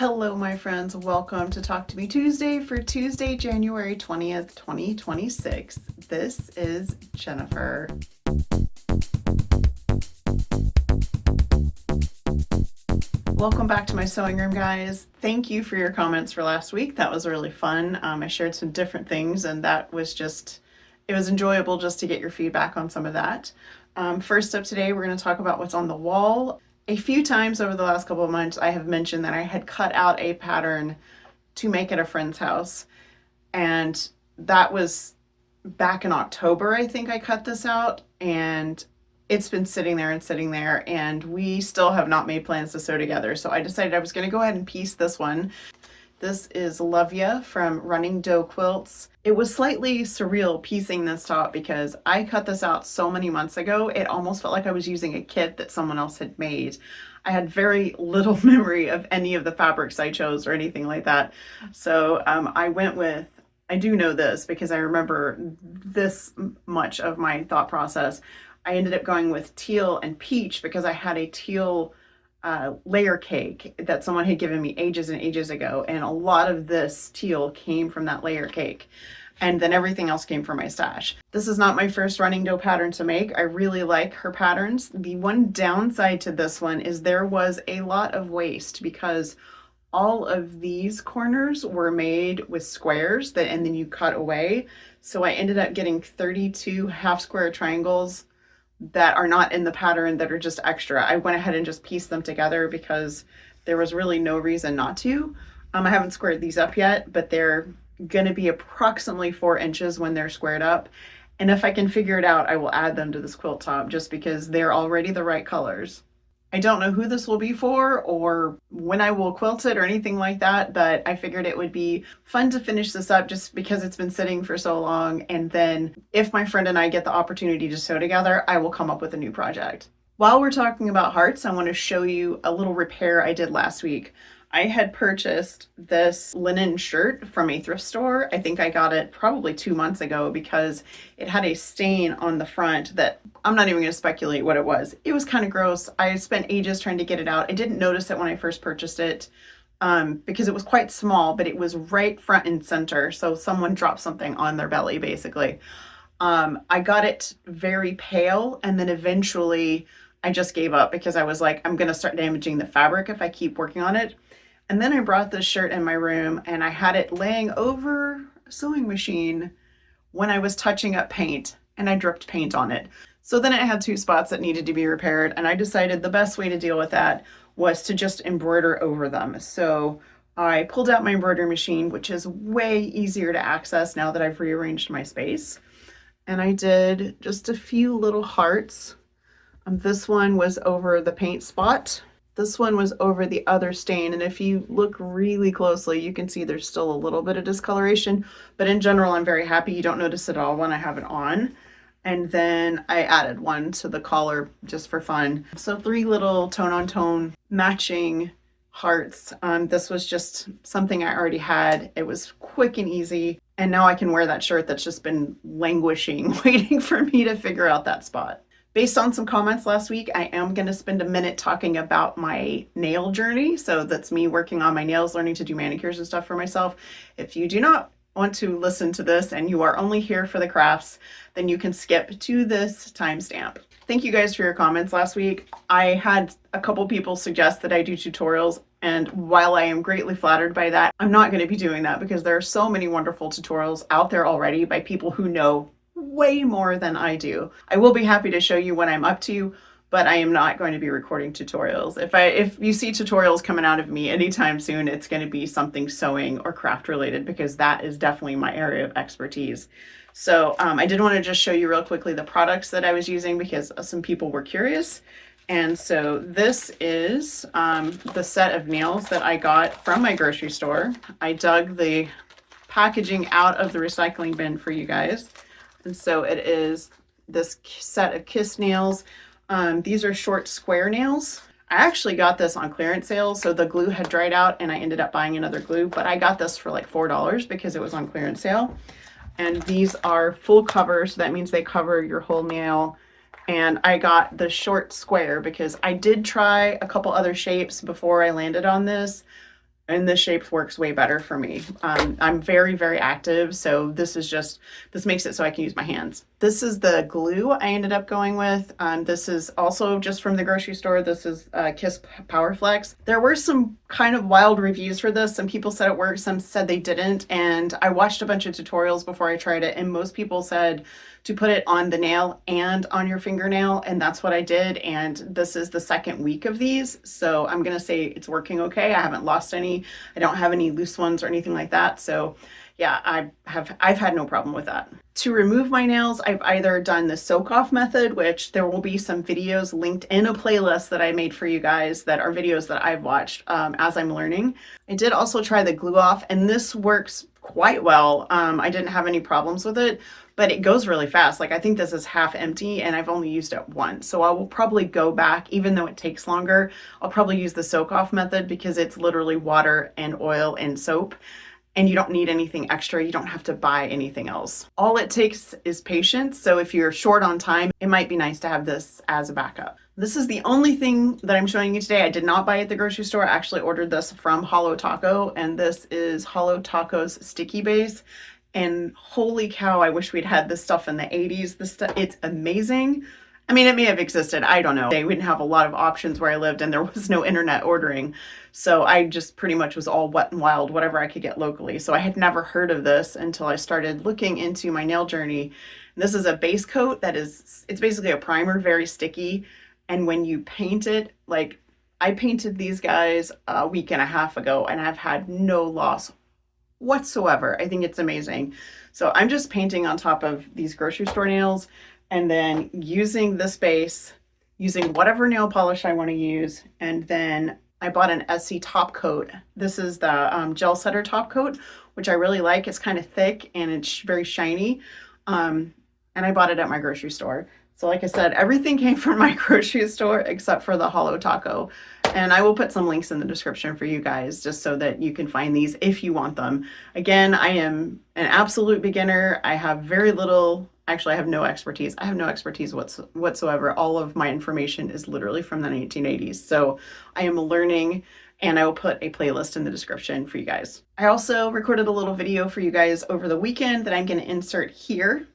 Hello, my friends. Welcome to Talk to Me Tuesday for Tuesday, January 20th, 2026. This is Jennifer. Welcome back to my sewing room, guys. Thank you for your comments for last week. That was really fun. I shared some different things, and that was it was enjoyable just to get your feedback on some of that. First up today, we're going to talk about what's on the wall. A few times over the last couple of months, I have mentioned that I had cut out a pattern to make at a friend's house. And that was back in October, I think I cut this out. And it's been sitting there and sitting there. And we still have not made plans to sew together. So I decided I was going to go ahead and piece this one. This is Luv Ya from Running Doe Quilts. It was slightly surreal piecing this top because I cut this out so many months ago. It almost felt like I was using a kit that someone else had made. I had very little memory of any of the fabrics I chose or anything like that. So I do know this because I remember this much of my thought process. I ended up going with teal and peach because I had a teal layer cake that someone had given me ages and ages ago, and a lot of this teal came from that layer cake, and then everything else came from my stash. This is not my first running doe pattern to make. I really like her patterns. The one downside to this one is there was a lot of waste because all of these corners were made with squares and then you cut away. So I ended up getting 32 half square triangles that are not in the pattern that are just extra. I went ahead and just pieced them together because there was really no reason not to. I haven't squared these up yet, but they're gonna be approximately 4 inches when they're squared up. And if I can figure it out, I will add them to this quilt top just because they're already the right colors. I don't know who this will be for or when I will quilt it or anything like that, but I figured it would be fun to finish this up just because it's been sitting for so long. And then if my friend and I get the opportunity to sew together, I will come up with a new project. While we're talking about hearts, I want to show you a little repair I did last week. I had purchased this linen shirt from a thrift store. I think I got it probably 2 months ago because it had a stain on the front that I'm not even going to speculate what it was. It was kind of gross. I spent ages trying to get it out. I didn't notice it when I first purchased it because it was quite small, but it was right front and center. So someone dropped something on their belly, basically. I got it very pale, and then eventually I just gave up because I was like, I'm going to start damaging the fabric if I keep working on it. And then I brought this shirt in my room and I had it laying over a sewing machine when I was touching up paint, and I dripped paint on it. So then it had 2 spots that needed to be repaired, and I decided the best way to deal with that was to just embroider over them. So I pulled out my embroidery machine, which is way easier to access now that I've rearranged my space. And I did just a few little hearts. This one was over the paint spot. This one was over the other stain, and if you look really closely, you can see there's still a little bit of discoloration, but in general, I'm very happy. You don't notice it at all when I have it on. And then I added one to the collar just for fun. So 3 little tone-on-tone matching hearts. This was just something I already had. It was quick and easy, and now I can wear that shirt that's just been languishing, waiting for me to figure out that spot. Based on some comments last week, I am going to spend a minute talking about my nail journey. So that's me working on my nails, learning to do manicures and stuff for myself. If you do not want to listen to this and you are only here for the crafts, then you can skip to this timestamp. Thank you guys for your comments last week. I had a couple people suggest that I do tutorials, and while I am greatly flattered by that, I'm not going to be doing that because there are so many wonderful tutorials out there already by people who know way more than I do. I will be happy to show you what I'm up to, but I am not going to be recording tutorials. If you see tutorials coming out of me anytime soon, it's going to be something sewing or craft related because that is definitely my area of expertise. So I did want to just show you real quickly the products that I was using because some people were curious. And so this is the set of nails that I got from my grocery store. I dug the packaging out of the recycling bin for you guys. And so it is this set of kiss nails. These are short square nails. I actually got this on clearance sale, so the glue had dried out and I ended up buying another glue, but I got this for like $4 because it was on clearance sale. And these are full cover, so that means they cover your whole nail. And I got the short square because I did try a couple other shapes before I landed on this. and this shape works way better for me. I'm very, very active, so this makes it so I can use my hands. This is the glue I ended up going with. This is also just from the grocery store. This is Kiss PowerFlex. There were some kind of wild reviews for this. Some people said it worked, some said they didn't, and I watched a bunch of tutorials before I tried it, and most people said to put it on the nail and on your fingernail, and that's what I did. And this is the second week of these, so I'm gonna say it's working okay. I haven't lost any. I don't have any loose ones or anything like that. So yeah, I've had no problem with that. To remove my nails, I've either done the soak off method, which there will be some videos linked in a playlist that I made for you guys that are videos that I've watched as I'm learning. I did also try the glue off, and this works quite well. I didn't have any problems with it, but it goes really fast. Like, I think this is half empty and I've only used it once. So I will probably go back, even though it takes longer. I'll probably use the soak off method because it's literally water and oil and soap, and you don't need anything extra. You don't have to buy anything else. All it takes is patience. So if you're short on time, it might be nice to have this as a backup. This is the only thing that I'm showing you today. I did not buy it at the grocery store. I actually ordered this from Holo Taco, and this is Holo Taco's Sticky Base. And holy cow, I wish we'd had this stuff in the 80s. This stuff, it's amazing. I mean, it may have existed, I don't know. We didn't have a lot of options where I lived, and there was no internet ordering. So I just pretty much was all wet and wild, whatever I could get locally. So I had never heard of this until I started looking into my nail journey. And this is a base coat it's basically a primer, very sticky. And when you paint it, like I painted these guys a week and a half ago, and I've had no loss whatsoever. I think it's amazing. So I'm just painting on top of these grocery store nails, and then using this base, using whatever nail polish I want to use. And then I bought an Essie top coat. This is the gel setter top coat, which I really like. It's kind of thick and it's very shiny. And I bought it at my grocery store. So like I said, everything came from my grocery store except for the Holo Taco. And I will put some links in the description for you guys just so that you can find these if you want them. Again, I am an absolute beginner. I have very little, actually I have no expertise. I have no expertise whatsoever. All of my information is literally from the 1980s. So I am learning, and I will put a playlist in the description for you guys. I also recorded a little video for you guys over the weekend that I'm going to insert here.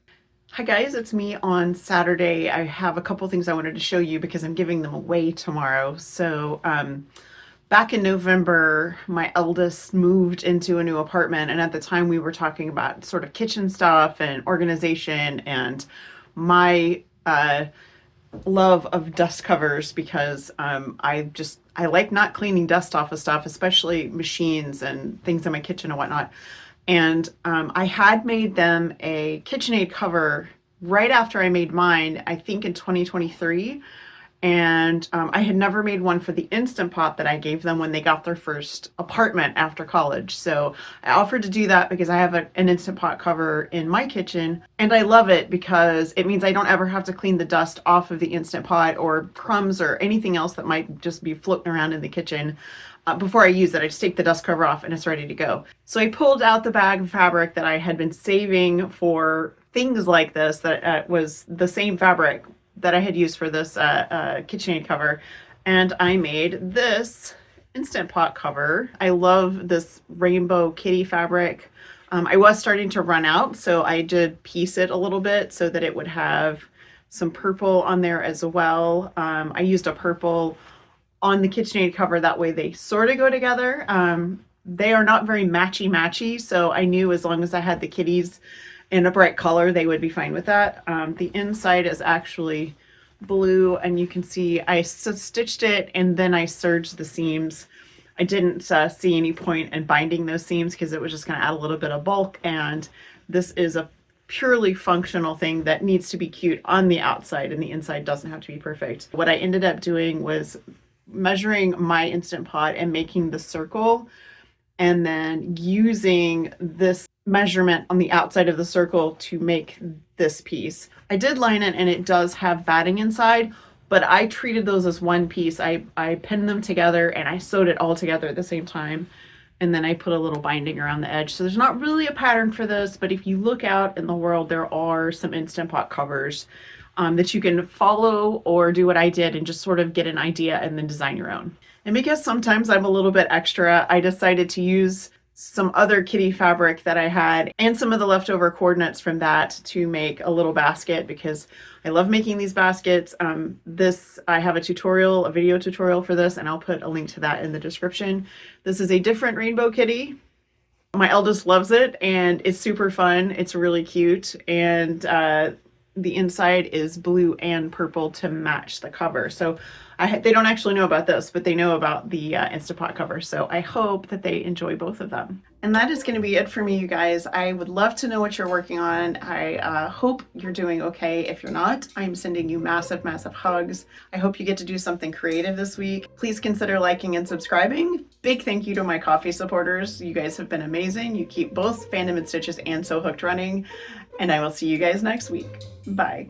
Hi guys, it's me on Saturday. I have a couple things I wanted to show you because I'm giving them away tomorrow. So back in November, my eldest moved into a new apartment, and at the time we were talking about sort of kitchen stuff and organization and my love of dust covers, because I like not cleaning dust off of stuff, especially machines and things in my kitchen and whatnot. And I had made them a KitchenAid cover right after I made mine, I think in 2023. And I had never made one for the Instant Pot that I gave them when they got their first apartment after college. So I offered to do that because I have an Instant Pot cover in my kitchen. And I love it because it means I don't ever have to clean the dust off of the Instant Pot or crumbs or anything else that might just be floating around in the kitchen. Before I use it, I just take the dust cover off and it's ready to go. So I pulled out the bag of fabric that I had been saving for things like this, that was the same fabric that I had used for this KitchenAid cover. And I made this Instant Pot cover. I love this rainbow kitty fabric. I was starting to run out, so I did piece it a little bit so that it would have some purple on there as well. I used a purple on the KitchenAid cover, that way they sort of go together. They are not very matchy, so I knew as long as I had the kitties in a bright color, they would be fine with that. The inside is actually blue, and you can see I stitched it and then I serged the seams. I didn't see any point in binding those seams because it was just going to add a little bit of bulk, and this is a purely functional thing that needs to be cute on the outside, and the inside doesn't have to be perfect. What I ended up doing was measuring my Instant Pot and making the circle, and then using this measurement on the outside of the circle to make this piece. I did line it, and it does have batting inside, but I treated those as one piece. I pinned them together and I sewed it all together at the same time, and then I put a little binding around the edge. So there's not really a pattern for this, but if you look out in the world, there are some Instant Pot covers that you can follow or do what I did and just sort of get an idea and then design your own. And because sometimes I'm a little bit extra, I decided to use some other kitty fabric that I had and some of the leftover coordinates from that to make a little basket, because I love making these baskets. I have a video tutorial for this, and I'll put a link to that in the description. This is a different rainbow kitty. My eldest loves it and it's super fun. It's really cute, and the inside is blue and purple to match the cover. So they don't actually know about this, but they know about the Instapot cover. So I hope that they enjoy both of them. And that is going to be it for me, you guys. I would love to know what you're working on. I hope you're doing okay. If you're not, I'm sending you massive, massive hugs. I hope you get to do something creative this week. Please consider liking and subscribing. Big thank you to my coffee supporters. You guys have been amazing. You keep both Fandom and Stitches and Sew Hooked running. And I will see you guys next week. Bye.